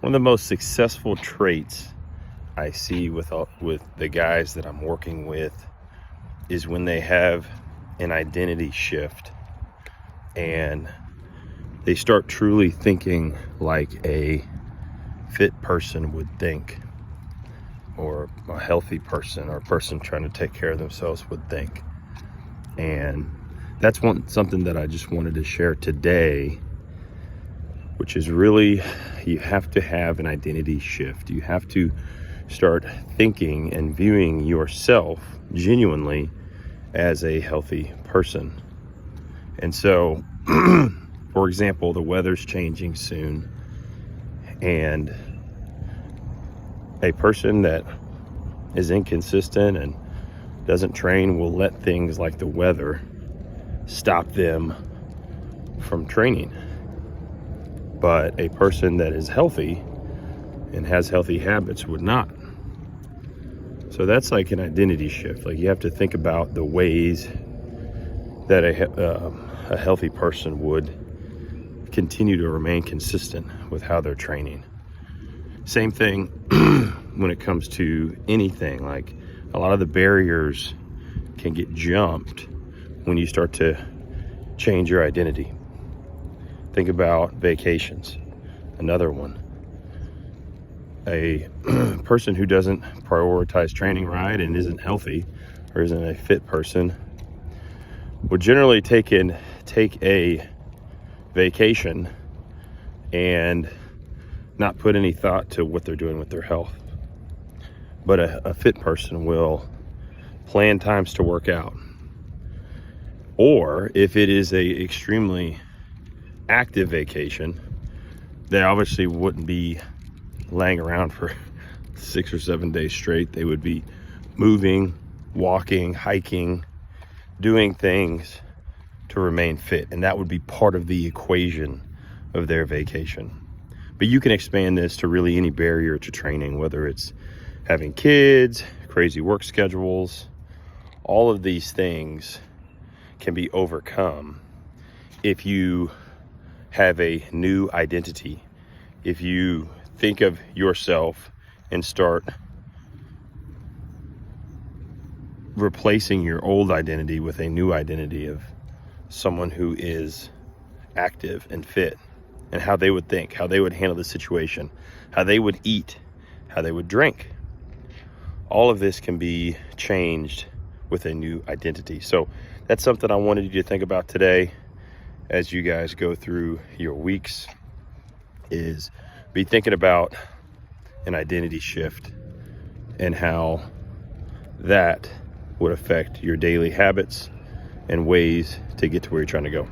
One of the most successful traits I see with the guys that I'm working with is when they have an identity shift and they start truly thinking like a fit person would think, or a healthy person, or a person trying to take care of themselves would think. And that's something that I just wanted to share today, which is really, you have to have an identity shift. You have to start thinking and viewing yourself genuinely as a healthy person. And so, for example, the weather's changing soon, and a person that is inconsistent and doesn't train will let things like the weather stop them from training. But a person that is healthy and has healthy habits would not. So that's like an identity shift. Like, you have to think about the ways that a healthy person would continue to remain consistent with how they're training. Same thing when it comes to anything. Like, a lot of the barriers can get jumped when you start to change your identity. Think about vacations, another one. A person who doesn't prioritize training right and isn't healthy, or isn't a fit person, would generally take a vacation and not put any thought to what they're doing with their health. But a fit person will plan times to work out. Or if it is a extremely active vacation, they obviously wouldn't be laying around for 6 or 7 days straight. They would be moving, walking, hiking, doing things to remain fit. And that would be part of the equation of their vacation. But you can expand this to really any barrier to training, whether it's having kids, crazy work schedules. All of these things can be overcome if you have a new identity. If you think of yourself and start replacing your old identity with a new identity of someone who is active and fit, and how they would think, how they would handle the situation, how they would eat, how they would drink. All of this can be changed with a new identity. So that's something I wanted you to think about today as you guys go through your weeks, is be thinking about an identity shift and how that would affect your daily habits and ways to get to where you're trying to go.